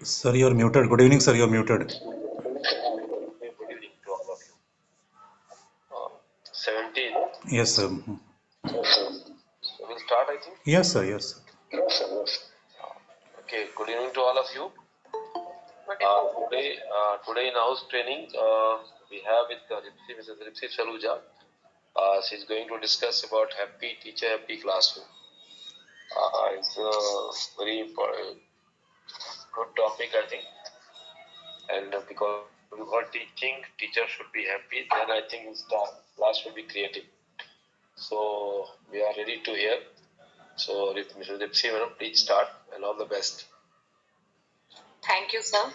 Sir, you're muted. Good evening, sir. You're muted. Good evening to all of you. 17th. Yes, sir. So we'll start, I think. Yes, sir. Yes, sir. Okay. Good evening to all of you. Today in house training, we have with Ripsy, Mrs. Ripsy Saluja. She's going to discuss about happy teacher, happy classroom. It's a very important, good topic, I think. And because teaching, teacher should be happy. Then I think class should be creative. So we are ready to hear. So Mrs. Ripsy, please start and all the best. Thank you, sir.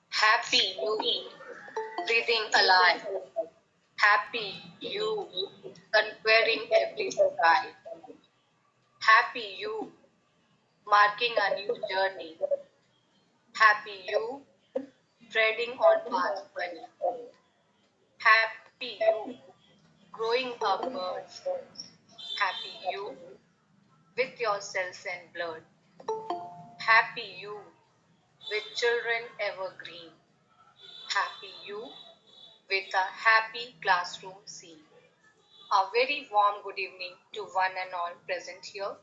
Happy you, breathing alive. Happy you, conquering every sky. Happy you, marking a new journey. Happy you, treading on paths many. Happy you, growing up birds. Happy you, with your cells and blood. Happy you, with children evergreen. Happy you, with a happy classroom scene. A very warm good evening to one and all present here.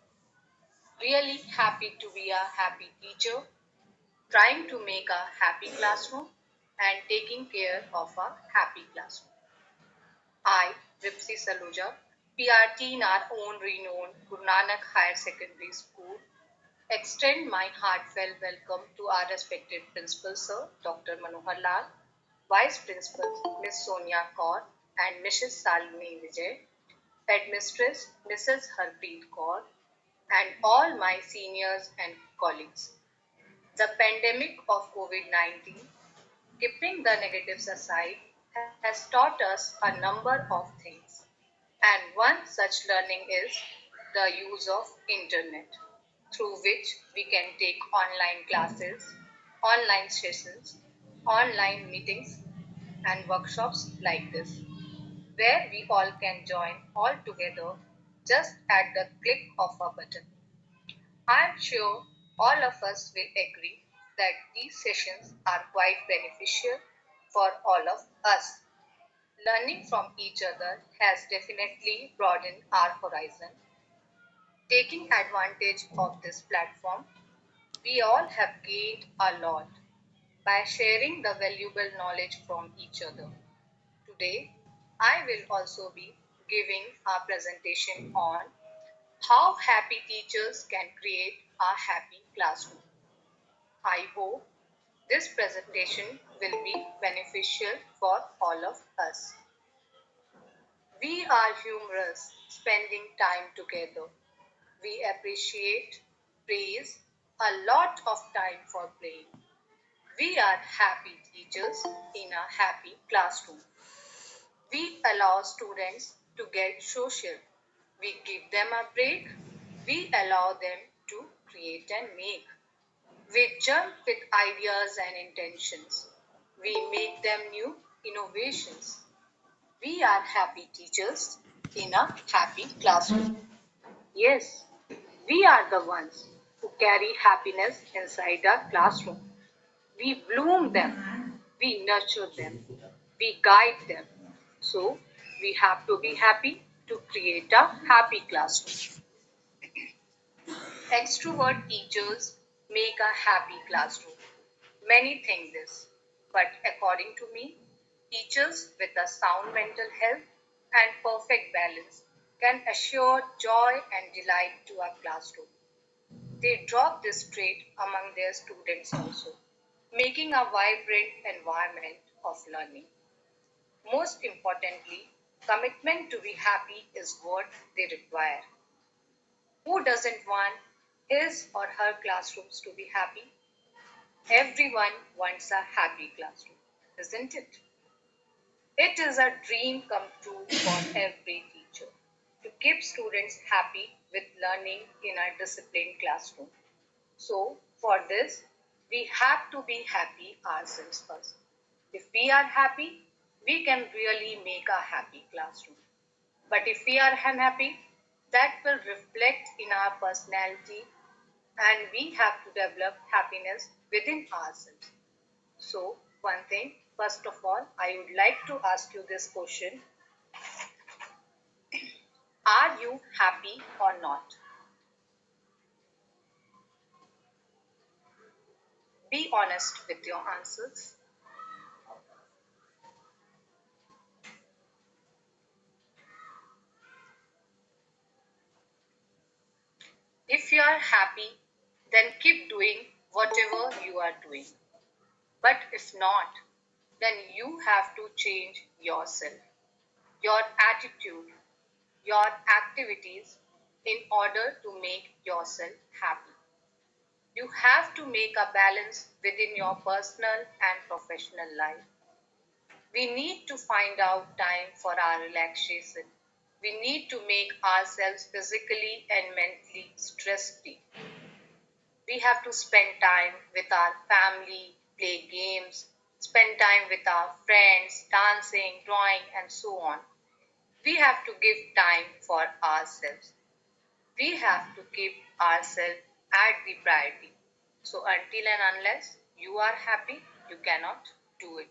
Really happy to be a happy teacher, trying to make a happy classroom and taking care of a happy classroom. I, Ripsy Saluja, PRT in our own renowned Guru Nanak Higher Secondary School, extend my heartfelt welcome to our respected Principal Sir, Dr. Manohar Lal, Vice Principals Ms. Sonia Kaur and Mrs. Salini Vijay, Headmistress Mrs. Harpreet Kaur, and all my seniors and colleagues. The pandemic of COVID 19, keeping the negatives aside, has taught us a number of things. And one such learning is the use of internet, through which we can take online classes, online sessions, online meetings, and workshops like this, where we all can join all together just at the click of a button. I'm sure all of us will agree that these sessions are quite beneficial for all of us. Learning from each other has definitely broadened our horizon. Taking advantage of this platform, we all have gained a lot by sharing the valuable knowledge from each other. Today, I will also be giving a presentation on how happy teachers can create a happy classroom. I hope this presentation will be beneficial for all of us. We are humorous, spending time together. We appreciate, praise, a lot of time for playing. We are happy teachers in a happy classroom. We allow students to get social. We give them a break. We allow them to create and make. We jump with ideas and intentions. We make them new innovations. We are happy teachers in a happy classroom. Yes, we are the ones who carry happiness inside our classroom. We bloom them, we nurture them, we guide them. So we have to be happy to create a happy classroom. Extrovert teachers make a happy classroom. Many think this, but according to me, teachers with a sound mental health and perfect balance can assure joy and delight to our classroom. They drop this trait among their students also, making a vibrant environment of learning. Most importantly, commitment to be happy is what they require. Who doesn't want his or her classrooms to be happy? Everyone wants a happy classroom, isn't it? It is a dream come true for every teacher to keep students happy with learning in a disciplined classroom. So, for this, we have to be happy ourselves first. If we are happy, we can really make a happy classroom. But if we are unhappy, that will reflect in our personality, and we have to develop happiness within ourselves. So, one thing, first of all, I would like to ask you this question: are you happy or not? Be honest with your answers. If you are happy, then keep doing whatever you are doing. But if not, then you have to change yourself, your attitude, your activities in order to make yourself happy. You have to make a balance within your personal and professional life. We need to find out time for our relaxation. We need to make ourselves physically and mentally stress free. We have to spend time with our family, play games, spend time with our friends, dancing, drawing, and so on. We have to give time for ourselves. We have to keep ourselves at the priority. So, until and unless you are happy, you cannot do it.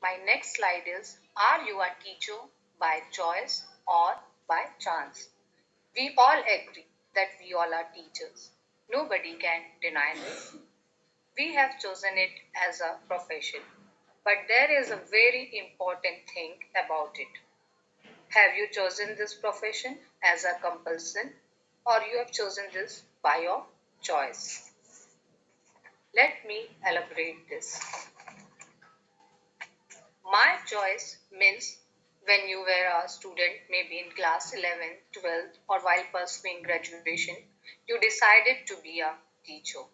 My next slide is: are you a teacher by choice or by chance? We all agree that we all are teachers. Nobody can deny this. We have chosen it as a profession. But there is a very important thing about it. Have you chosen this profession as a compulsion, or you have chosen this by your choice? Let me elaborate this. My choice means when you were a student, maybe in class 11, 12, or while pursuing graduation, you decided to be a teacher.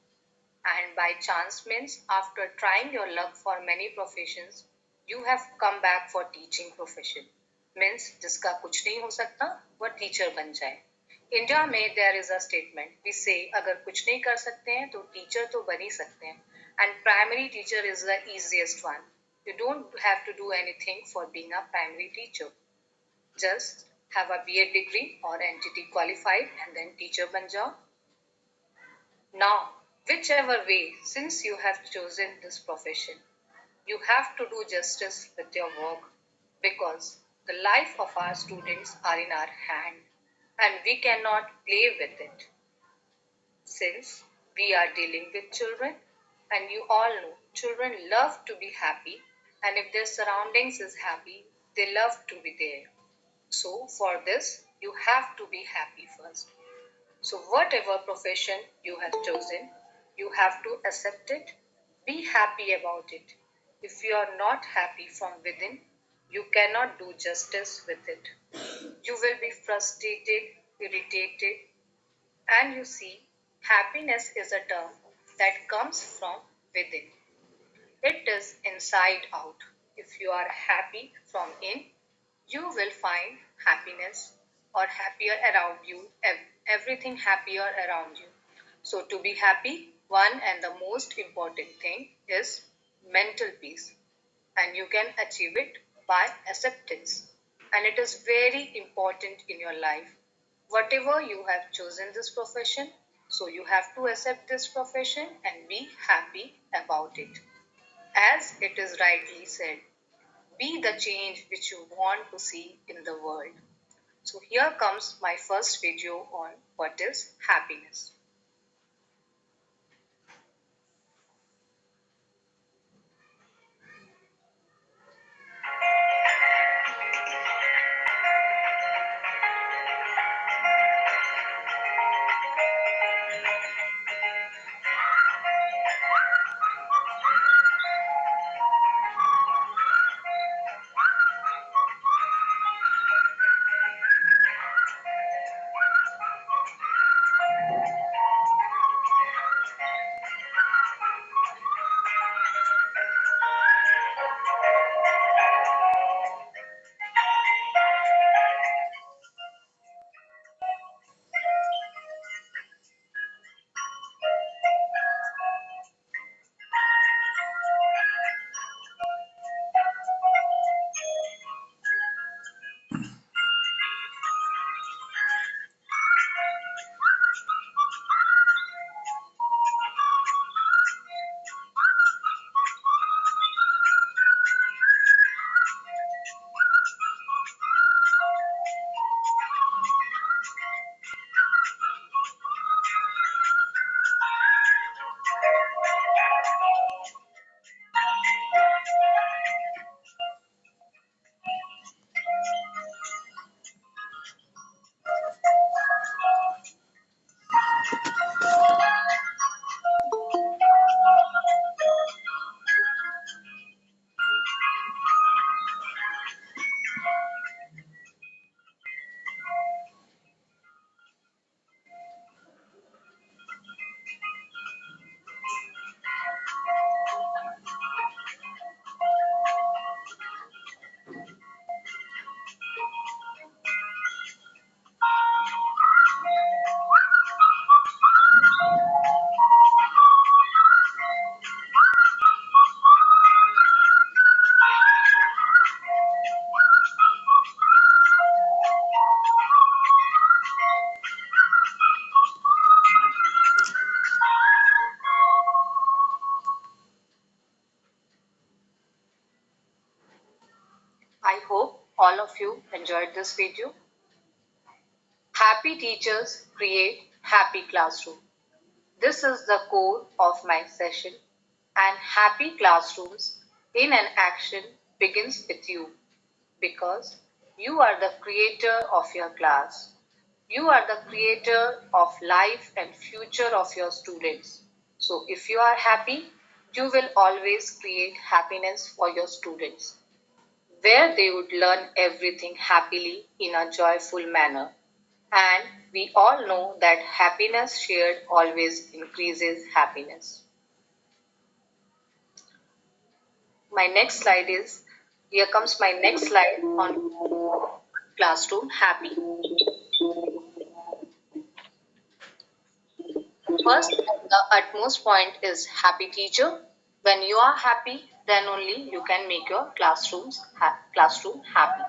And by chance means after trying your luck for many professions, you have come back for teaching profession. Means जिसका कुछ नहीं हो सकता वह teacher बन जाए. India में there is a statement we say अगर कुछ नहीं कर सकते हैं तो टीचर तो बन ही सकते हैं. And primary teacher is the easiest one. You don't have to do anything for being a primary teacher. Just have a BA degree or NTT qualified and then teacher ban jao. Now, whichever way, since you have chosen this profession, you have to do justice with your work because the life of our students are in our hand and we cannot play with it. Since we are dealing with children and you all know children love to be happy and if their surroundings is happy, they love to be there. So for this, you have to be happy first. So, whatever profession you have chosen, you have to accept it, be happy about it. If you are not happy from within, you cannot do justice with it. You will be frustrated, irritated, and you see, happiness is a term that comes from within. It is inside out. If you are happy from in, you will find happiness or happier around you, everything happier around you. So, to be happy, one and the most important thing is mental peace, and you can achieve it by acceptance. And it is very important in your life. Whatever you have chosen this profession, so you have to accept this profession and be happy about it. As it is rightly said, be the change which you want to see in the world. So here comes my first video on what is happiness. all of you enjoyed this video. Happy teachers create happy classroom. This is the core of my session, and happy classrooms in an action begins with you, because you are the creator of your class. You are the creator of life and future of your students. So if you are happy, you will always create happiness for your students, where they would learn everything happily in a joyful manner. And we all know that happiness shared always increases happiness. My next slide is, here comes my next slide on classroom happy. First and the utmost point is happy teacher. When you are happy, then only you can make your classroom happy.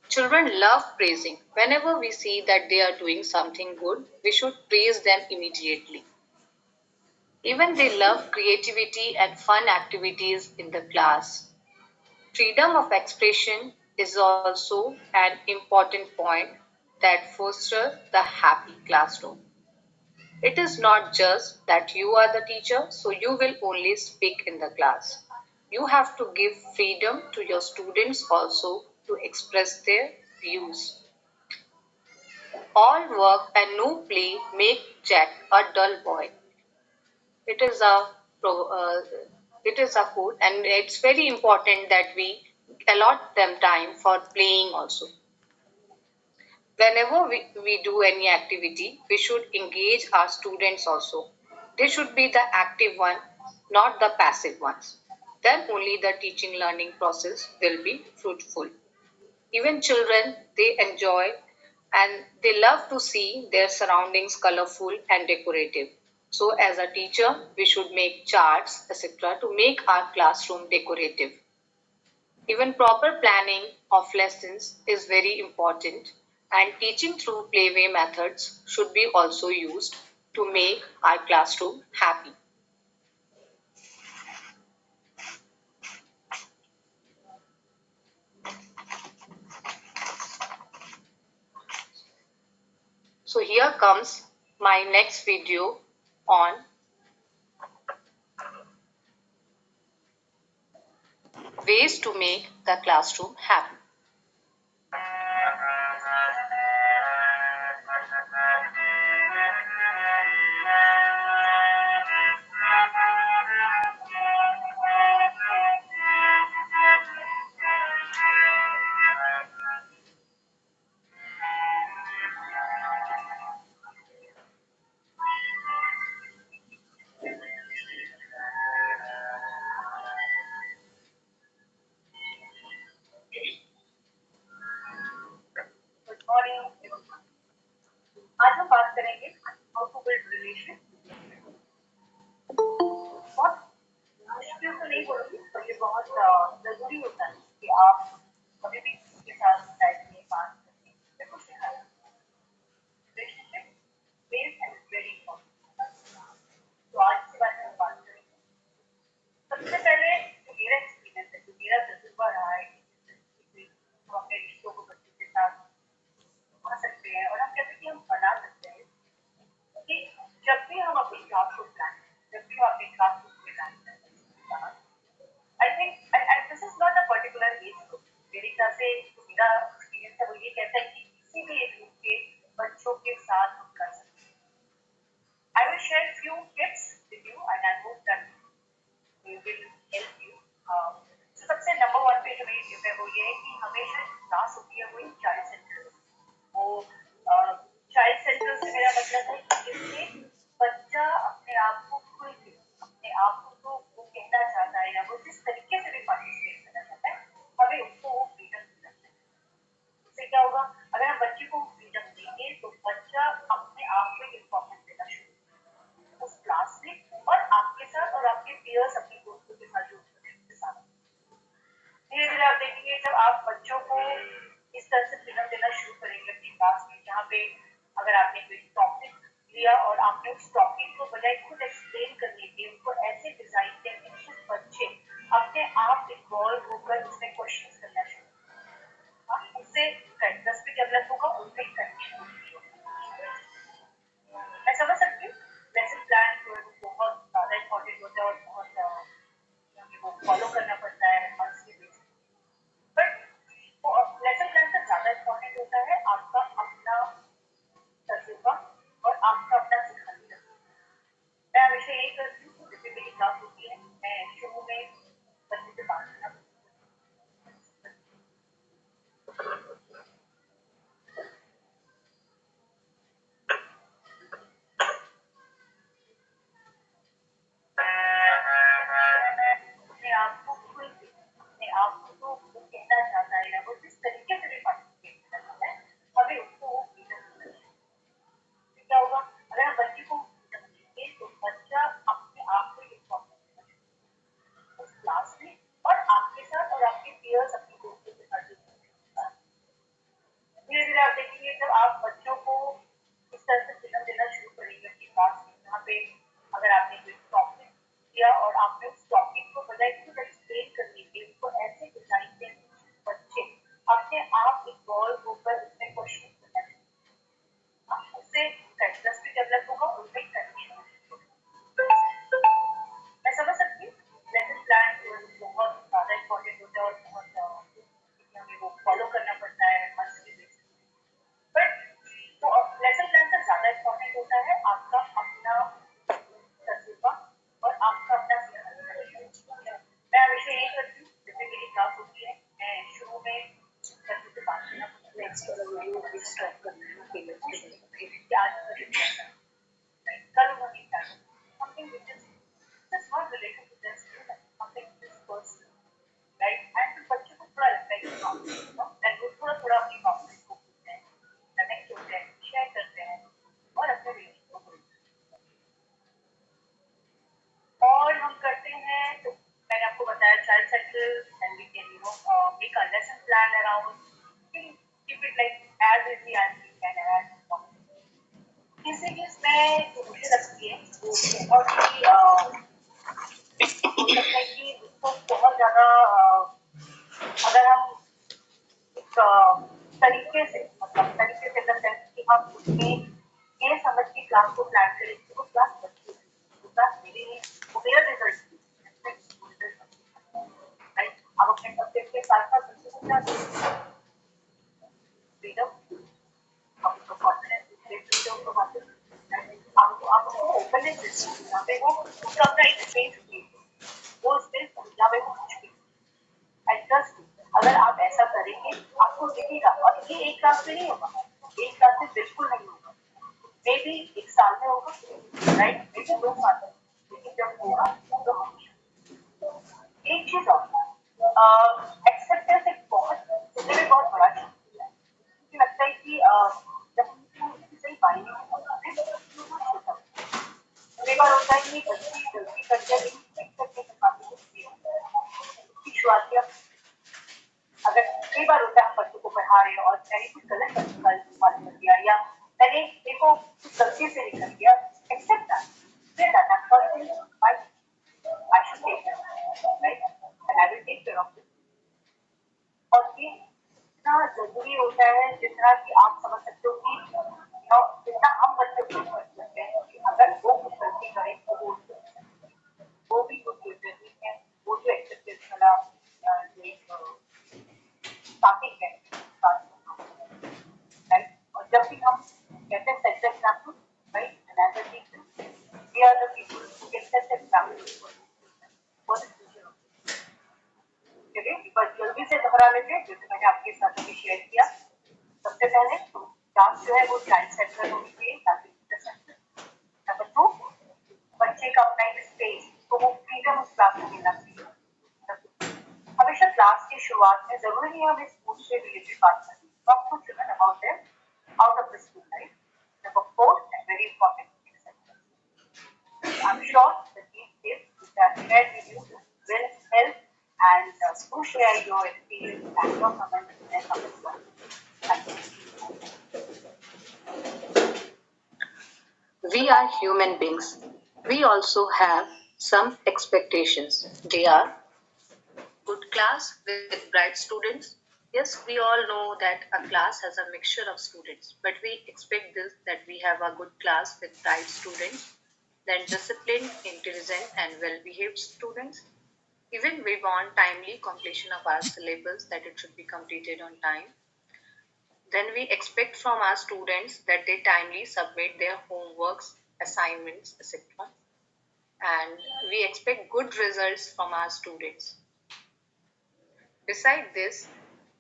Children love praising. Whenever we see that they are doing something good, we should praise them immediately. Even they love creativity and fun activities in the class. Freedom of expression is also an important point that fosters the happy classroom. It is not just that you are the teacher, so you will only speak in the class. You have to give freedom to your students also to express their views. All work and no play make Jack a dull boy. It is a it is a quote, and it's very important that we allot them time for playing also. Whenever we do any activity, we should engage our students also. They should be the active one, not the passive ones. Then only the teaching learning process will be fruitful. Even children, they enjoy and they love to see their surroundings colorful and decorative. So as a teacher, we should make charts, etc., to make our classroom decorative. Even proper planning of lessons is very important, and teaching through playway methods should be also used to make our classroom happy. So here comes my next video on ways to make the classroom happy. Good morning. आज हम बात करेंगे how to build relation. बहुत मुश्किल तो नहीं बोलूंगी, पर ये बहुत जरूरी होता है कि आप कभी भी किसी के साथ लाइफ में बात करें या कुछ सिखाएं। Relationship based and very important. तो आज के बारे में हम बात करेंगे। सबसे पहले जो मेरा एक्सपीरियंस है, जो मेरा तजुर्बा रहा है, तो अपने रिश्तों को बच्चों के साथ बना सकते हैं और हम कहते हैं कि हम बना सकते हैं कि जब भी हम अपनी क्लास को प्लान करें, जब भी हम अपनी क्लास को प्लान करें, I think and this is not a particular age group. मेरे ख्याल से जो मेरा एक्सपीरियंस है वो ये कहता है कि किसी भी एज ग्रुप के बच्चों के साथ हम कर सकते हैं। I will share few tips with you and I hope that they will help you. So सबसे नंबर वन पे जो मेरी टिप है वो ये है कि हमेशा क्लास होती है वही चाइल्ड सेंटर। वो चाइल्ड सेंटर से मेरा मतलब है कि जिसमें बच्चा अपने आप को खुल के अपने आप को तो वो कहना चाहता है या वो जिस तरीके से भी पार्टिसिपेट करना चाहता है, हमें उसको वो फ्रीडम देना चाहिए। उससे क्या होगा, अगर हम बच्चे को फ्रीडम देंगे तो बच्चा अपने आप में इम्पोर्टेंस देना शुरू उस क्लास में और आपके साथ और आपके पीयर्स अपने दोस्तों के साथ जो उनके साथ धीरे धीरे आप देखेंगे जब आप बच्चों को इस तरह से फ्रीडम देना शुरू करेंगे अपनी क्लास में, जहाँ पे अगर आपने कोई टॉपिक लिया और आपने उस टॉपिक को बजाय खुद एक्सप्लेन करने के उनको ऐसे डिजाइन किया कि कुछ बच्चे अपने आप इन्वॉल्व होकर उसमें क्वेश्चन करना शुरू। डेवलप होगा उनमें कंडीशन मैं समझ सकती हूँ लेसन प्लान जो है वो बहुत ज़्यादा इम्पोर्टेंट होता है और बहुत वो फॉलो करना पड़ता है monthly basis but lesson plan से ज़्यादा इम्पोर्टेंट होता है आपका अपना तजुर्बा और आपका अपना सिखाने का मैं हमेशा यही करती हूँ जब भी मेरी क्लास होती है मैं शुरू में बच्चे से बात करना अपने आप को खुल के अपने आप को तो वो कहना चाहता है या वो जिस तरीके से भी पार्टिसिपेट करना चाहता है हमें उसको वो फ्रीडम देना चाहिए क्या होगा अगर हम बच्चे को फ्रीडम देंगे तो बच्चा अपने आप को इन्फॉर्म उस क्लास में और आपके साथ और आपके पीयर्स अपने दोस्तों के साथ धीरे धीरे आप देखेंगे जब आप बच्चों को इस तरह से फ्रीडम देना शुरू करेंगे अपनी क्लास में जहाँ पे अगर आपने कोई टॉपिक दिया और आपने उस टॉपिक को बजाय खुद एक्सप्लेन करने के उसको ऐसे डिजाइन दें बच्चे अपने आप इन्वॉल्व होकर उसमें क्वेश्चन करना चाहिए उससे इंटरेस्ट भी डेवलप होगा उनमें कंडीशन मैं समझ सकती हूँ लेसन प्लान जो है बहुत ज़्यादा इम्पोर्टेंट होता है और बहुत हमें वो फॉलो करना पड़ता है मंथली बेसिस बट वो लेसन प्लान से ज़्यादा इम्पोर्टेंट होता है आपका अपना तजुर्बा और आपका अपना सिखाने मैं हमेशा यही करती हूँ जब भी मेरी क्लास होती है मैं शुरू में बच्चों से बात करना कल उन्होंने क्या something which is just not related to their student, something which is personal, right? And फिर बच्चे को थोड़ा लगता है कि and वो थोड़ा थोड़ा अपनी बातें को बोलते हैं, कनेक्ट होते हैं, शेयर करते हैं और अपने रिलेशन को बोलते हैं और हम करते हैं तो मैंने आपको बताया child central and we can make a lesson plan around keep it like as easy as we can add किसी केस में जो मुझे लगती है वो बहुत ही हो सकता है कि उसको बहुत ज़्यादा अगर हम एक तरीके से मतलब तरीके से इन द सेंस कि हम उसमें ये समझ के क्लास को प्लान करें कि वो क्लास बच्चे वो क्लास मेरे लिए वो मेरा रिजल्ट राइट अब अपने सब्जेक्ट के साथ साथ बच्चे को क्या फ्रीडम आप उसको कॉन्फिडेंस फ्रीडम को बात आप उसको ओपननेस देते हैं जहाँ पे वो उसका अपना एक स्पेस वो स्पेस जहाँ पे वो कुछ भी एडजस्ट अगर आप ऐसा करेंगे आपको दिखेगा और ये एक क्लास में नहीं होगा एक क्लास में बिल्कुल नहीं होगा मे बी एक साल में होगा राइट मे बी 2 साल में लेकिन जब होगा तो एक चीज और एक्सेप्टेंस एक बहुत सुनने में बहुत बड़ा चीज मुझे लगता है कि जब सही पानी में होता है कई बार होता है कि बच्चे गलती करते हैं एक्सेप्ट नहीं कर पाते उसकी शुरुआतियाँ अगर कई बार होता है हम बच्चों को पढ़ा रहे हैं और मैंने कुछ गलत तरीका इस्तेमाल कर दिया या मैंने देखो कुछ गलती से निकल गया except that I should take care of it, right? And I will take care of it. और ये इतना जरूरी होता है जितना कि आप समझ सकते हो कि जितना हम बच्चे को समझ सकते हैं कि अगर वो कुछ गलती करें तो वो भी कुछ नहीं है वो जो एक्सेप्टेंस वाला स्टार्टिंग है राइट और जब भी हम कहते हैं set example right and as a teacher we are the people who can set example for the future चलिए एक बार जल्दी से दोहरा लेते हैं जैसे मैंने आपके साथ अभी शेयर किया सबसे पहले क्लास जो है वो चाइल्ड सेंटर होनी चाहिए ताकि टीचर सेंटर नंबर 2 बच्चे का अपना एक स्पेस तो वो फ्रीडम उस क्लास में मिलना चाहिए हमेशा क्लास की शुरुआत में जरूरी नहीं हमें स्कूल से रिलेटेड बात करनी talk to children about them out of the school right number 4 and very important I'm sure that these tips which are shared with you will help and do share your experience and your comments in the comment box. Thank you. We are human beings. We also have some expectations. They are good class with bright students, Yes, we all know that a class has a mixture of students, but we expect this that we have a good class with bright students, then disciplined, intelligent, and well behaved students. Even we want timely completion of our syllabus, that it should be completed on time. Then we expect from our students that they timely submit their homeworks, assignments, etc. And we expect good results from our students. Beside this,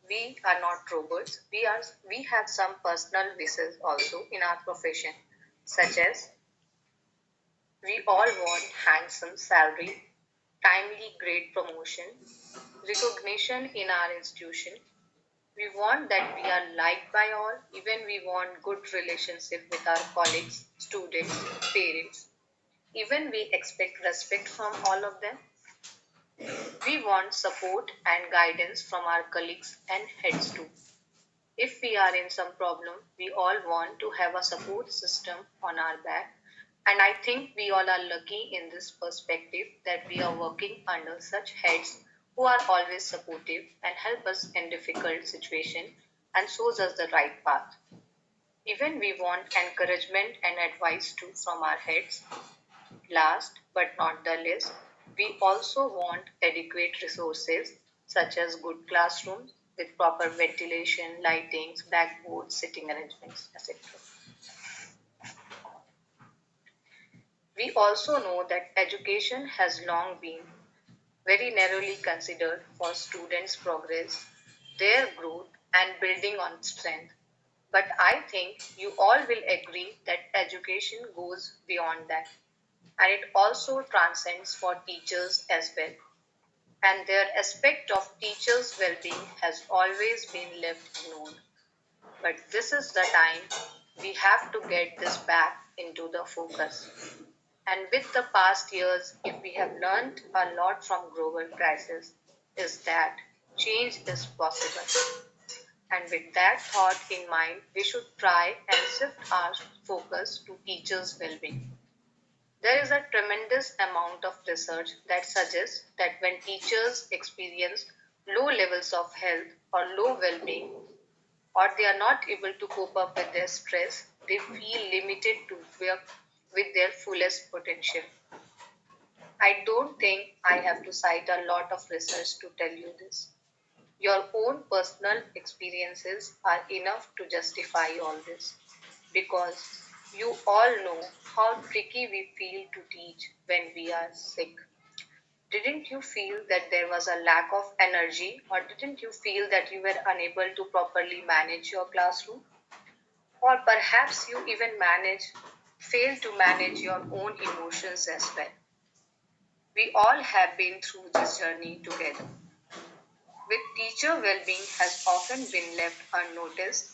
we are not robots. We have some personal wishes also in our profession, such as we all want handsome salary, timely grade promotion, recognition in our institution. We want that we are liked by all. Even we want good relationship with our colleagues, students, parents. Even we expect respect from all of them. We want support and guidance from our colleagues and heads too. If we are in some problem, we all want to have a support system on our back. And I think we all are lucky in this perspective that we are working under such heads who are always supportive and help us in difficult situations and shows us the right path. Even we want encouragement and advice too from our heads. Last but not the least, we also want adequate resources such as good classrooms with proper ventilation, lightings, blackboards, sitting arrangements, etc. We also know that education has long been very narrowly considered for students' progress, their growth, and building on strength. But I think you all will agree that education goes beyond that, and it also transcends for teachers as well. And their aspect of teachers' well being has always been left ignored. But this is the time we have to get this back into the focus. And with the past years, if we have learned a lot from global crisis, is that change is possible. And with that thought in mind, we should try and shift our focus to teachers' well-being. There is a tremendous amount of research that suggests that when teachers experience low levels of health or low well being, or they are not able to cope up with their stress, they feel limited to work with their fullest potential. I don't think I have to cite a lot of research to tell you this. Your own personal experiences are enough to justify all this because you all know how tricky we feel to teach when we are sick. Didn't you feel that there was a lack of energy, or didn't you feel that you were unable to properly manage your classroom? Or perhaps you even fail to manage your own emotions as well. We all have been through this journey together. With teacher well-being has often been left unnoticed,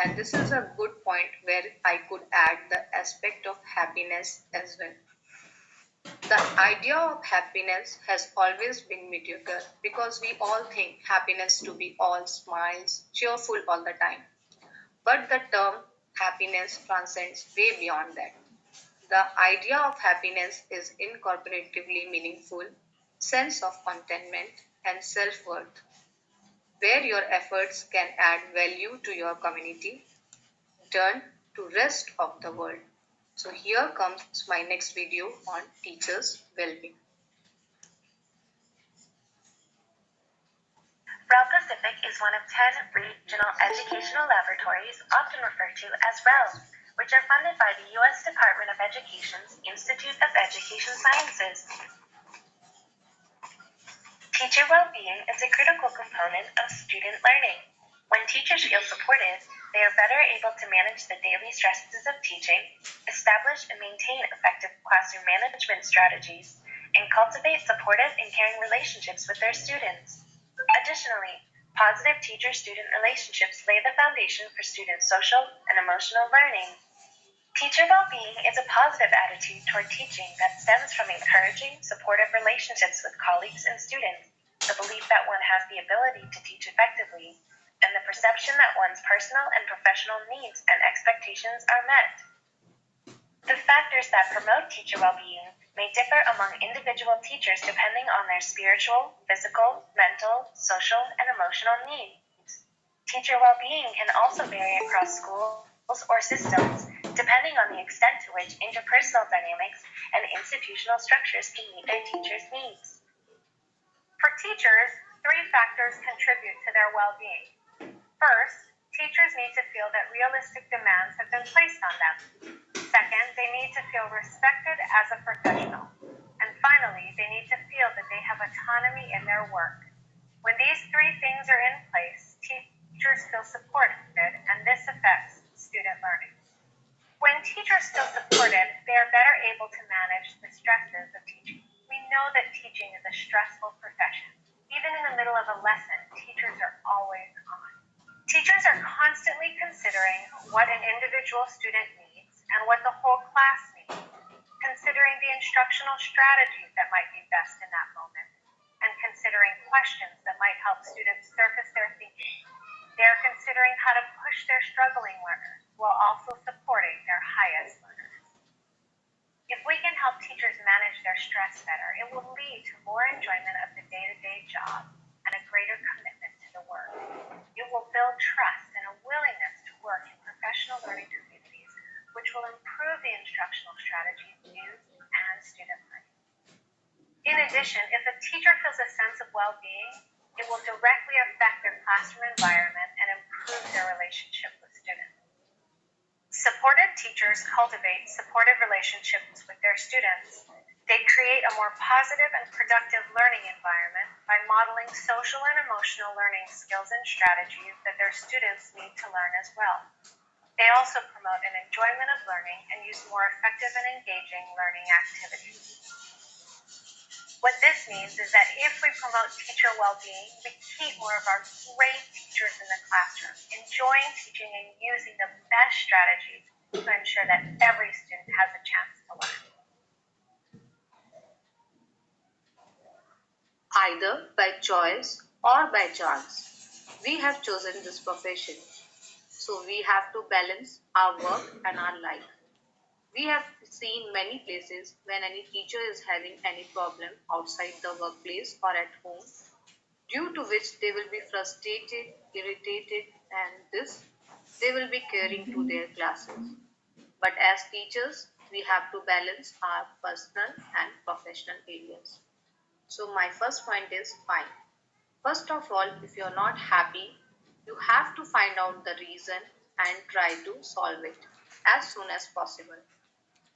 and this is a good point where I could add the aspect of happiness as well. The idea of happiness has always been mediocre because we all think happiness to be all smiles, cheerful all the time. But the term happiness transcends way beyond that. The idea of happiness is incorporatively meaningful sense of contentment and self-worth, where your efforts can add value to your community, turn to rest of the world. So here comes my next video on teachers' well-being. REL Pacific is one of 10 regional educational laboratories, often referred to as RELs, which are funded by the U.S. Department of Education's Institute of Education Sciences. Teacher well-being is a critical component of student learning. When teachers feel supported, they are better able to manage the daily stresses of teaching, establish and maintain effective classroom management strategies, and cultivate supportive and caring relationships with their students. Additionally, positive teacher-student relationships lay the foundation for student social and emotional learning. Teacher well-being is a positive attitude toward teaching that stems from encouraging, supportive relationships with colleagues and students, the belief that one has the ability to teach effectively, and the perception that one's personal and professional needs and expectations are met. The factors that promote teacher well-being may differ among individual teachers depending on their spiritual, physical, mental, social, and emotional needs. Teacher well-being can also vary across schools or systems, depending on the extent to which interpersonal dynamics and institutional structures can meet their teachers' needs. For teachers, three factors contribute to their well-being. First, teachers need to feel that realistic demands have been placed on them. Second, they need to feel respected as a professional. And finally, they need to feel that they have autonomy in their work. When these three things are in place, teachers feel supported, and this affects student learning. When teachers feel supported, they are better able to manage the stresses of teaching. We know that teaching is a stressful profession. Even in the middle of a lesson, teachers are always on. Teachers are constantly considering what an individual student needs and what the whole class needs, considering the instructional strategies that might be best in that moment, and considering questions that might help students surface their thinking. They are considering how to push their struggling learners while also supporting their highest learners. If we can help teachers manage their stress better, it will lead to more enjoyment of the day-to-day job and a greater commitment to the work. It will build trust and a willingness to work in professional learning communities, which will improve the instructional strategies used and student learning. In addition, if a teacher feels a sense of well-being, it will directly affect their classroom environment and improve their relationship with students. Supportive teachers cultivate supportive relationships with their students. They create a more positive and productive learning environment by modeling social and emotional learning skills and strategies that their students need to learn as well. They also promote an enjoyment of learning and use more effective and engaging learning activities. What this means is that if we promote teacher well-being, we keep more of our great teachers in the classroom, enjoying teaching and using the best strategies to ensure that every student has a chance to learn. Either by choice or by chance, we have chosen this profession. So we have to balance our work and our life. We have seen many places when any teacher is having any problem outside the workplace or at home, due to which they will be frustrated, irritated, and this they will be caring to their classes. But as teachers, we have to balance our personal and professional areas. So my first point is fine. First of all, if you're not happy, you have to find out the reason and try to solve it as soon as possible.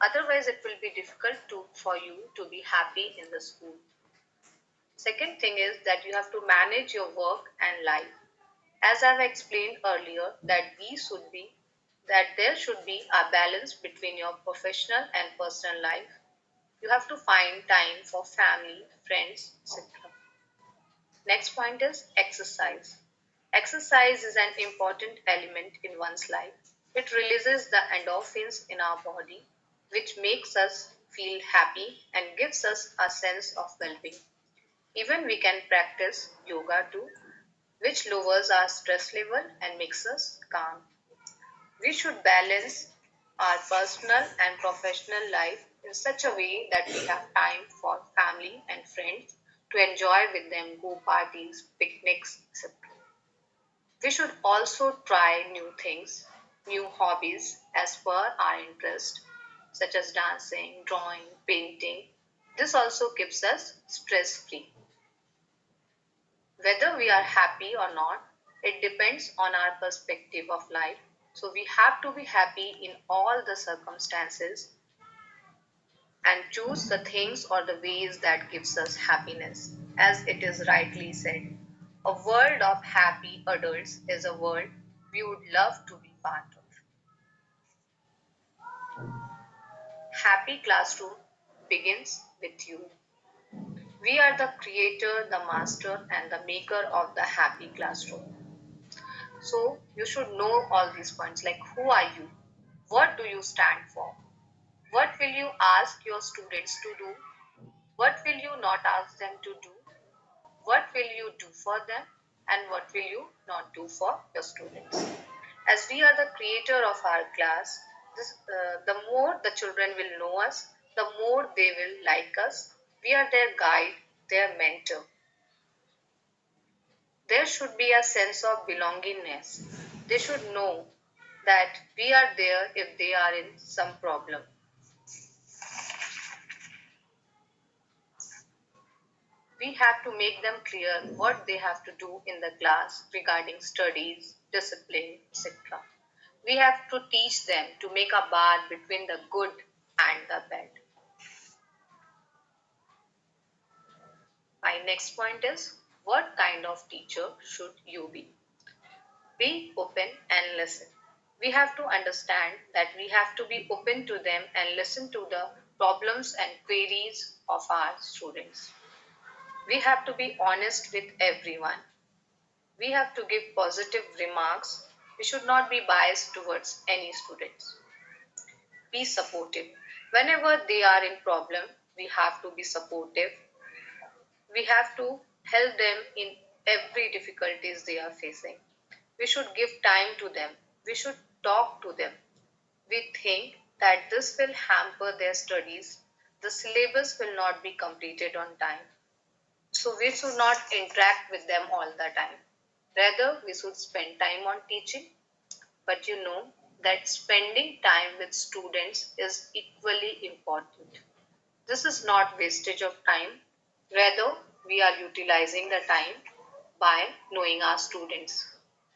Otherwise, it will be difficult for you to be happy in the school. Second thing is that you have to manage your work and life. As I've explained earlier, that there should be a balance between your professional and personal life. You have to find time for family, friends, etc. Next point is exercise. Exercise is an important element in one's life. It releases the endorphins in our body, which makes us feel happy and gives us a sense of well being. Even we can practice yoga too, which lowers our stress level and makes us calm. We should balance our personal and professional life in such a way that we have time for family and friends to enjoy with them, go parties, picnics, etc. We should also try new things, new hobbies as per our interest, such as dancing, drawing, painting. This also keeps us stress free. Whether we are happy or not, it depends on our perspective of life. So we have to be happy in all the circumstances and choose the things or the ways that gives us happiness. As it is rightly said, a world of happy adults is a world we would love to be part of. Happy classroom begins with you. We are the creator, the master, and the maker of the happy classroom. So you should know all these points like who are you? What do you stand for? What will you ask your students to do? What will you not ask them to do? What will you do for them? And what will you not do for your students? As we are the creator of our class, the more the children will know us, the more they will like us. We are their guide, their mentor. There should be a sense of belongingness. They should know that we are there if they are in some problem. We have to make them clear what they have to do in the class regarding studies, discipline, etc. We have to teach them to make a bar between the good and the bad. My next point is, what kind of teacher should you be? Be open and listen. We have to understand that we have to be open to them and listen to the problems and queries of our students. We have to be honest with everyone. We have to give positive remarks. We should not be biased towards any students. Be supportive. Whenever they are in problem, we have to be supportive. We have to help them in every difficulties they are facing. We should give time to them. We should talk to them. We think that this will hamper their studies. The syllabus will not be completed on time. So we should not interact with them all the time. Rather, we should spend time on teaching. But you know that spending time with students is equally important. This is not wastage of time. Rather, we are utilizing the time by knowing our students.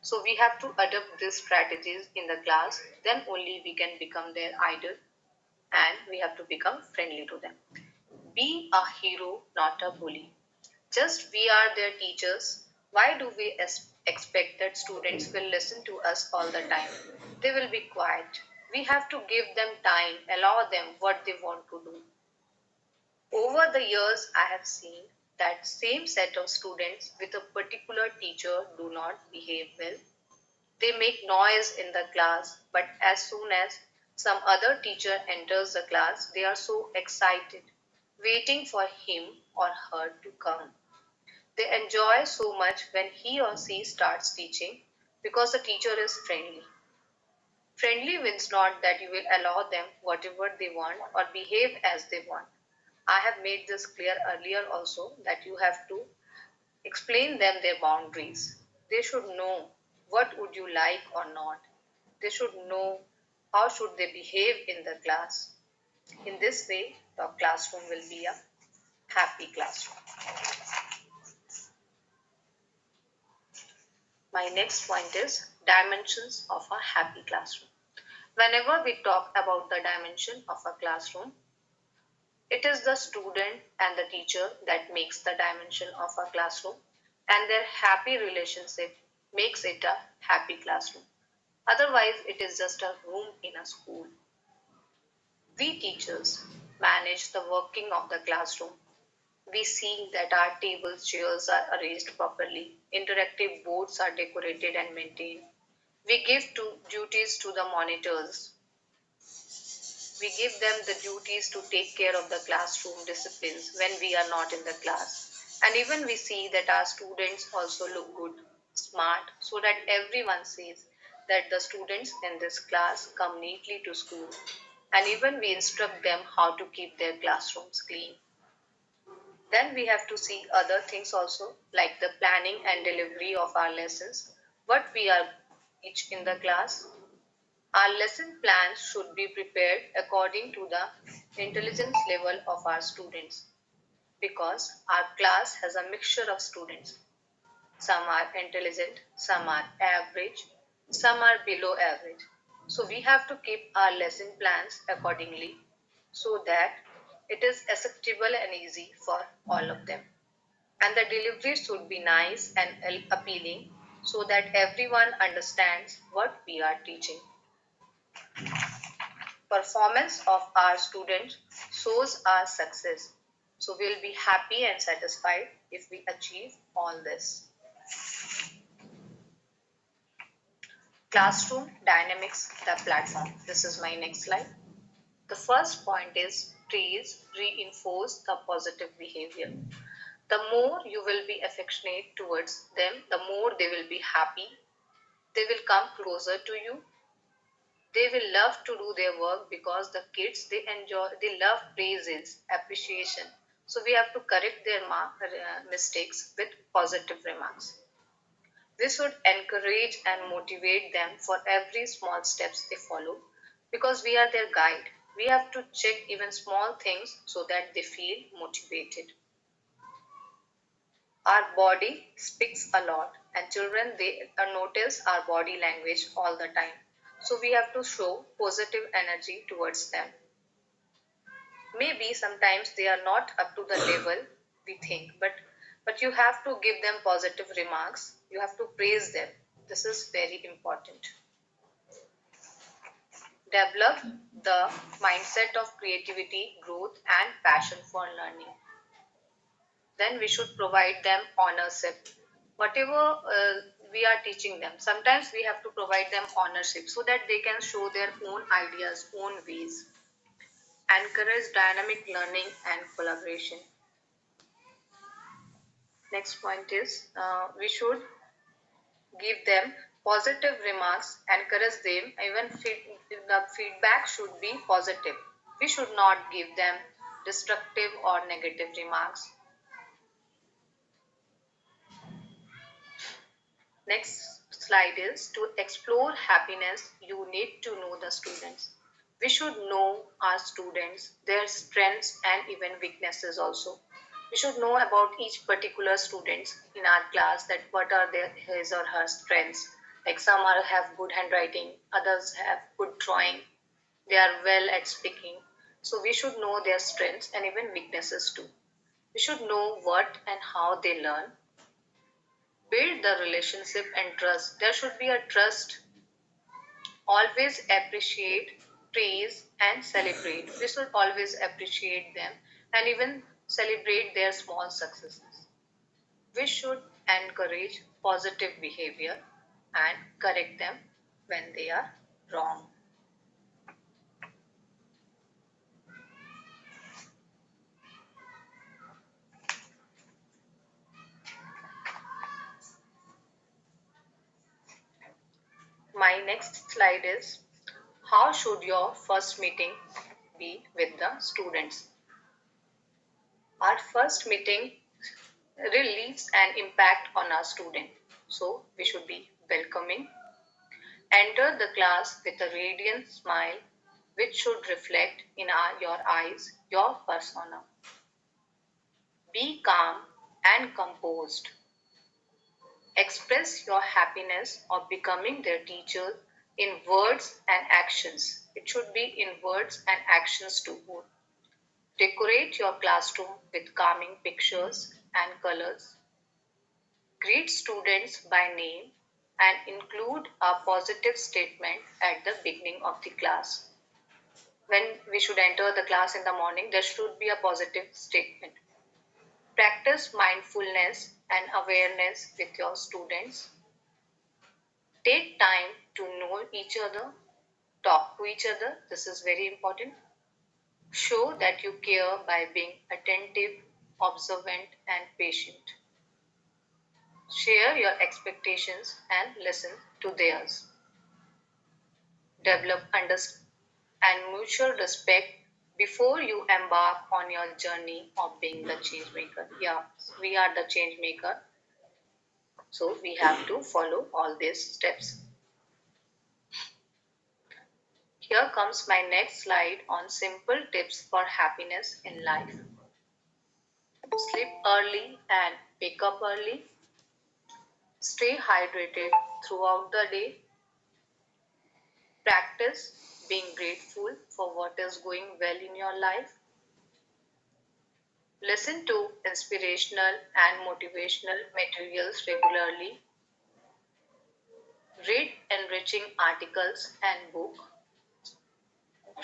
So we have to adopt these strategies in the class, then only we can become their idol and we have to become friendly to them. Be a hero, not a bully. Just we are their teachers. Why do we expect that students will listen to us all the time? They will be quiet. We have to give them time, allow them what they want to do. Over the years, I have seen that same set of students with a particular teacher do not behave well. They make noise in the class, but as soon as some other teacher enters the class, they are so excited, waiting for him or her to come. They enjoy so much when he or she starts teaching because the teacher is friendly. Friendly means not that you will allow them whatever they want or behave as they want. I have made this clear earlier also that you have to explain them their boundaries. They should know what would you like or not. They should know how should they behave in the class. In this way, your classroom will be a happy classroom. My next point is dimensions of a happy classroom. Whenever we talk about the dimension of a classroom, it is the student and the teacher that makes the dimension of a classroom, and their happy relationship makes it a happy classroom. Otherwise, it is just a room in a school. We teachers manage the working of the classroom. We see that our tables, chairs are arranged properly, interactive boards are decorated and maintained. We give duties to the monitors. We give them the duties to take care of the classroom disciplines when we are not in the class. And even we see that our students also look good, smart, so that everyone sees that the students in this class come neatly to school. And even we instruct them how to keep their classrooms clean. Then we have to see other things also, like the planning and delivery of our lessons, what we are each in the class. Our lesson plans should be prepared according to the intelligence level of our students because our class has a mixture of students. Some are intelligent, some are average, some are below average. So we have to keep our lesson plans accordingly so that it is acceptable and easy for all of them. And the delivery should be nice and appealing so that everyone understands what we are teaching. Performance of our students shows our success. So we'll be happy and satisfied if we achieve all this. Classroom dynamics, the platform. This is my next slide. The first point is praise, reinforce the positive behavior. The more you will be affectionate towards them, the more they will be happy. They will come closer to you. They will love to do their work because the kids they love praises, appreciation. So we have to correct their mistakes with positive remarks. We should encourage and motivate them for every small steps they follow because we are their guide. We have to check even small things so that they feel motivated. Our body speaks a lot and children they notice our body language all the time. So we have to show positive energy towards them. Maybe sometimes they are not up to the level we think, but you have to give them positive remarks. You have to praise them. This is very important. Develop the mindset of creativity, growth, and passion for learning. Then we should provide them ownership. Whatever we are teaching them, sometimes we have to provide them ownership so that they can show their own ideas, own ways. Encourage dynamic learning and collaboration. Next point is we should give them positive remarks, encourage them, even the feedback should be positive. We should not give them destructive or negative remarks. Next slide is to explore happiness, you need to know the students. We should know our students, their strengths and even weaknesses also. We should know about each particular student in our class that what are their his or her strengths. Like some are have good handwriting, others have good drawing, they are well at speaking. So we should know their strengths and even weaknesses too. We should know what and how they learn. Build the relationship and trust. There should be a trust. Always appreciate, praise, and celebrate. We should always appreciate them and even celebrate their small successes. We should encourage positive behavior and correct them when they are wrong. My next slide is how should your first meeting be with the students? Our first meeting really leaves an impact on our student. So we should be welcoming. Enter the class with a radiant smile, which should reflect in your eyes your persona. Be calm and composed. Express your happiness of becoming their teacher in words and actions. It should be in words and actions too. Decorate your classroom with calming pictures and colors. Greet students by name and include a positive statement at the beginning of the class. When we should enter the class in the morning, there should be a positive statement. Practice mindfulness and awareness with your students. Take time to know each other, talk to each other. This is very important. Show that you care by being attentive, observant, and patient. Share your expectations and listen to theirs. Develop understanding and mutual respect before you embark on your journey of being the change maker. Yeah, we are the change maker. So we have to follow all these steps. Here comes my next slide on simple tips for happiness in life. Sleep early and wake up early. Stay hydrated throughout the day. Practice being grateful for what is going well in your life. Listen to inspirational and motivational materials regularly. Read enriching articles and books.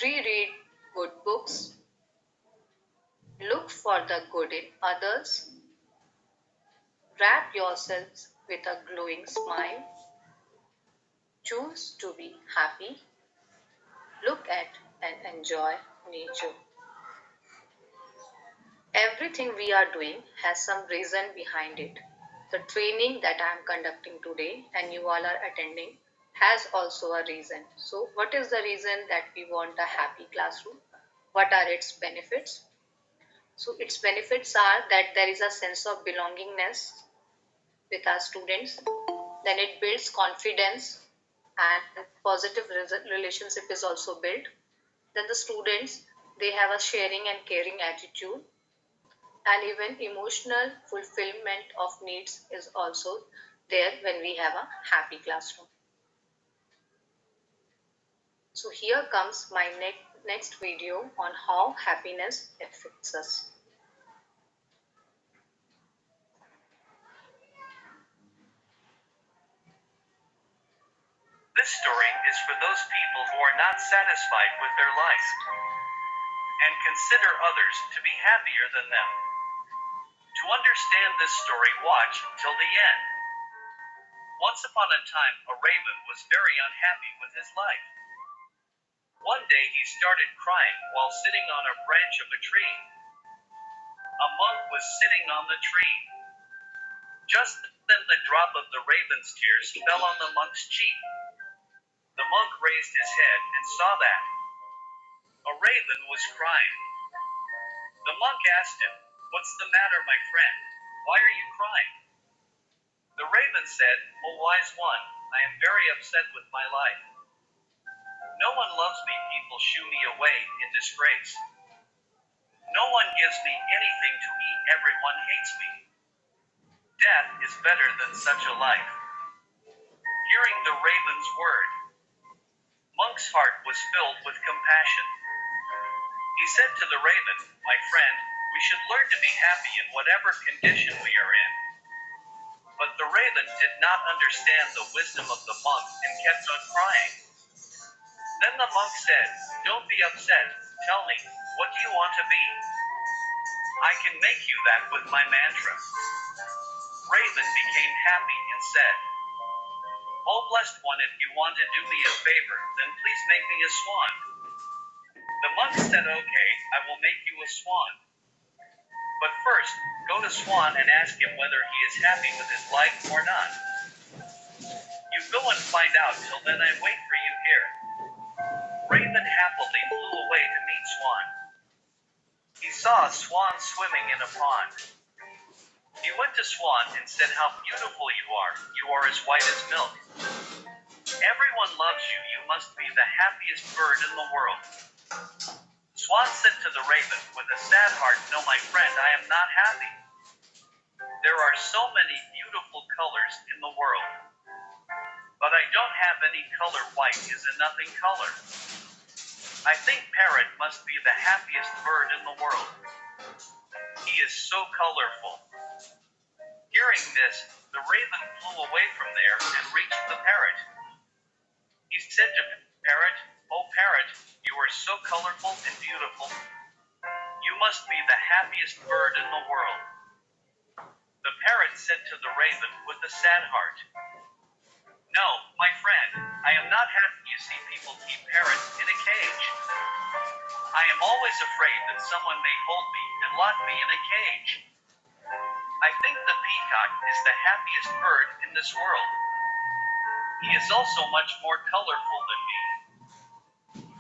Reread good books. Look for the good in others. Wrap yourselves with a glowing smile. Choose to be happy. Look at and enjoy nature. Everything we are doing has some reason behind it. The training that I am conducting today and you all are attending has also a reason. So, what is the reason that we want a happy classroom? What are its benefits? So, its benefits are that there is a sense of belongingness with our students. Then it builds confidence and positive relationship is also built. Then the students, they have a sharing and caring attitude, and even emotional fulfillment of needs is also there when we have a happy classroom. So here comes my next video on how happiness affects us. This story is for those people who are not satisfied with their life and consider others to be happier than them. To understand this story, watch till the end. Once upon a time, a raven was very unhappy with his life. One day he started crying while sitting on a branch of a tree. A monk was sitting on the tree. Just then the drop of the raven's tears fell on the monk's cheek. The monk raised his head and saw that a raven was crying. The monk asked him, "What's the matter, my friend? Why are you crying?" The raven said, "O wise one, I am very upset with my life. No one loves me, people shoo me away in disgrace. No one gives me anything to eat, everyone hates me. Death is better than such a life." Hearing the raven's word, Monk's heart was filled with compassion. He said to the raven, "My friend, we should learn to be happy in whatever condition we are in." But the raven did not understand the wisdom of the monk and kept on crying. Then the monk said, "Don't be upset. Tell me, what do you want to be? I can make you that with my mantra." Raven became happy and said, "Oh blessed one, if you want to do me a favor, then please make me a swan." The monk said, "Okay, I will make you a swan. But first, go to Swan and ask him whether he is happy with his life or not. You go and find out, till then I wait for you here." Raven happily flew away to meet Swan. He saw a swan swimming in a pond. He went to Swan and said, "How beautiful you are. You are as white as milk. Everyone loves you. You must be the happiest bird in the world." Swan said to the raven with a sad heart, "No, my friend, I am not happy. There are so many beautiful colors in the world. But I don't have any color. White is a nothing color. I think parrot must be the happiest bird in the world. He is so colorful." Hearing this, the raven flew away from there and reached the parrot. He said to Parrot, "Oh parrot, you are so colorful and beautiful. You must be the happiest bird in the world." The parrot said to the raven with a sad heart, "No, my friend, I am not happy. You see, people keep parrots in a cage. I am always afraid that someone may hold me and lock me in a cage. I think the peacock is the happiest bird in this world. He is also much more colorful than me."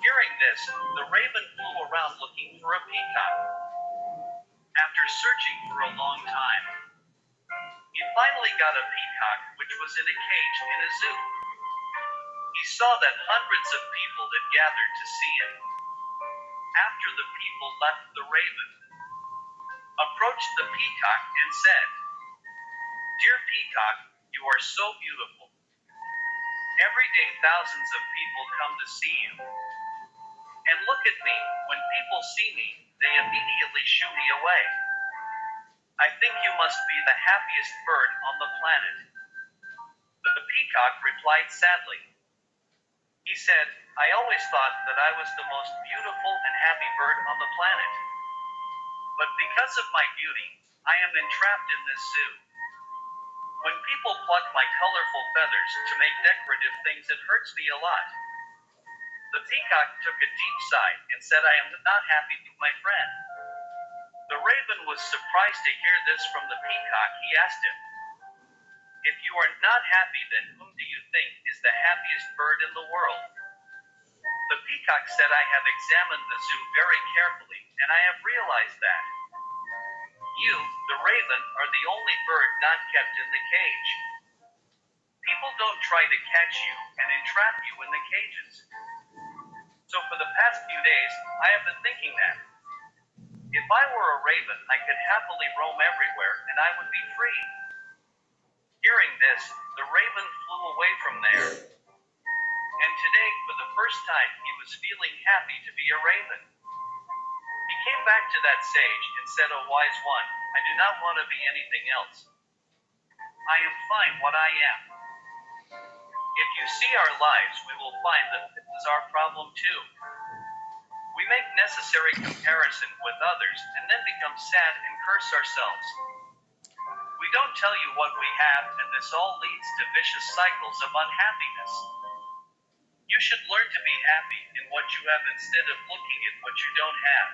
Hearing this, the raven flew around looking for a peacock. After searching for a long time, he finally got a peacock which was in a cage in a zoo. He saw that hundreds of people had gathered to see it. After the people left, the raven approached the peacock and said, "Dear peacock, you are so beautiful. Every day thousands of people come to see you. And look at me, when people see me, they immediately shoo me away. I think you must be the happiest bird on the planet." The peacock replied sadly. He said, "I always thought that I was the most beautiful and happy bird on the planet. But because of my beauty, I am entrapped in this zoo. When people pluck my colorful feathers to make decorative things, it hurts me a lot." The peacock took a deep sigh and said, "I am not happy with my friend." The raven was surprised to hear this from the peacock. He asked him, "If you are not happy, then whom do you think is the happiest bird in the world?" The peacock said, "I have examined the zoo very carefully, and I have realized that you, the raven, are the only bird not kept in the cage. People don't try to catch you and entrap you in the cages. So for the past few days, I have been thinking that if I were a raven, I could happily roam everywhere and I would be free. Hearing this, the raven flew away from there. And today, for the first time, he was feeling happy to be a raven. He came back to that sage and said, "O wise one, I do not want to be anything else. I am fine what I am." If you see our lives, we will find that this is our problem too. We make necessary comparison with others and then become sad and curse ourselves. We don't tell you what we have, and this all leads to vicious cycles of unhappiness. You should learn to be happy in what you have instead of looking at what you don't have.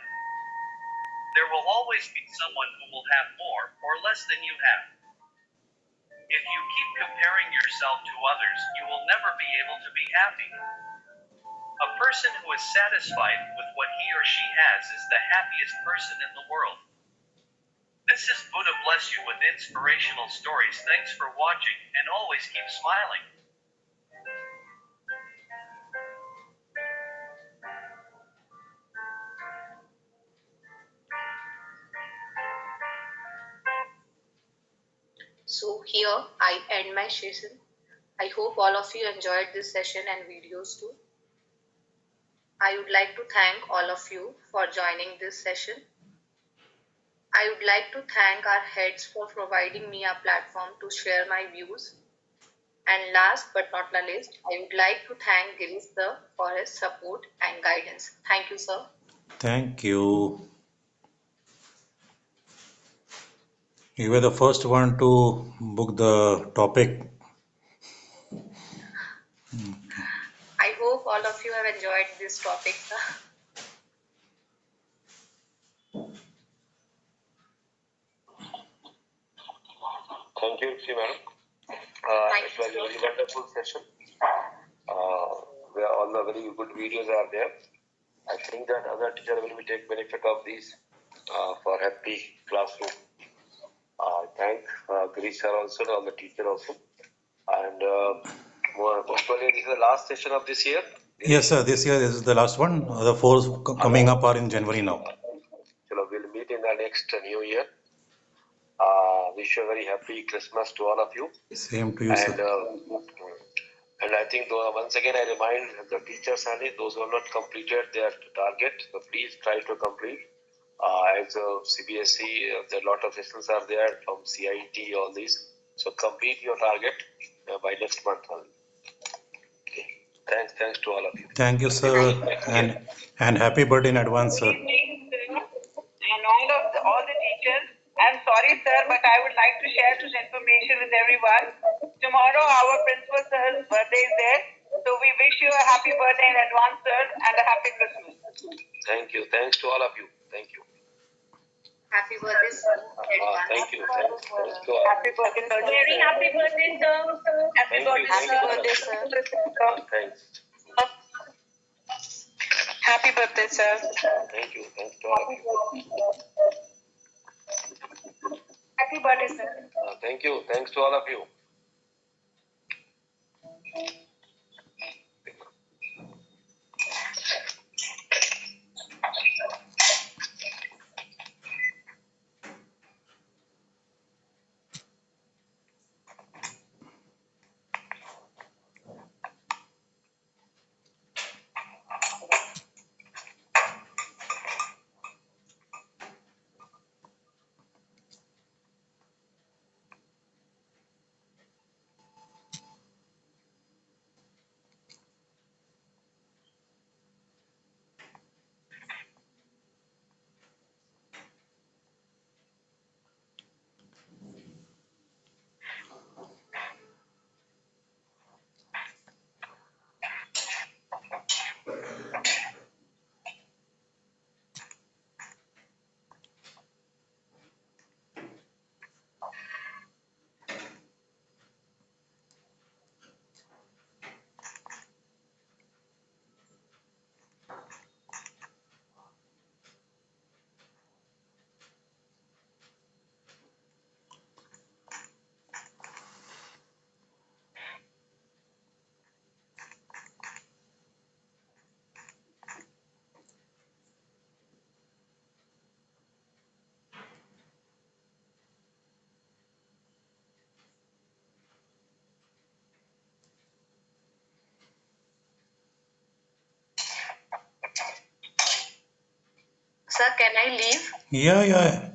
There will always be someone who will have more or less than you have. If you keep comparing yourself to others, you will never be able to be happy. A person who is satisfied with what he or she has is the happiest person in the world. This is Buddha bless you with inspirational stories. Thanks for watching and always keep smiling. So here I end my session. I hope all of you enjoyed this session and videos too. I would like to thank all of you for joining this session. I would like to thank our heads for providing me a platform to share my views. And last but not the least, I would like to thank Girish sir for his support and guidance. Thank you, sir. Thank you. You were the first one to book the topic. I hope all of you have enjoyed this topic, sir. Thank you, Ripsy madam. Thank It you, was a sir. very wonderful session. Where all the very good videos are there. I think that other teacher will take benefit of these for happy classroom. Thank Girish sir also, all the teacher also. And most probably this is the last session of this year. Yes, sir. This year this is the last one. The four coming up are in January now. So we'll meet in the next new year. Wish you a very happy Christmas to all of you. Same to you, sir. And I think once again I remind the teachers and those who have not completed their target, so please try to complete. As CBSE, there are a lot of lessons are there from CIT, all these. So complete your target by next month. Okay. Thanks to all of you. Thank you, sir. And happy birthday in advance, sir. Good evening, sir, and all the teachers. I'm sorry, sir, but I would like to share this information with everyone. Tomorrow, our principal sir's birthday is there, so we wish you a happy birthday in advance, sir, and a happy Christmas. Thank you. Thanks to all of you. Thank you. Happy birthday, sir. Thank you. Thanks to all. Happy birthday, sir. Very happy birthday, sir. Happy Thank you. birthday, Thank sir. you. Thanks. Happy birthday, sir. Thank you. Thanks to all of you. Happy birthday, sir. Thank you. Thanks to all of you. Sir, can I leave? Yeah.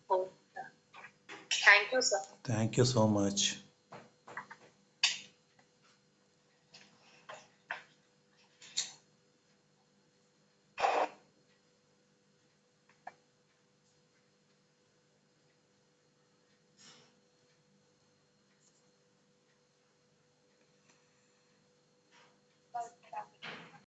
Oh, thank you, sir. Thank you so much.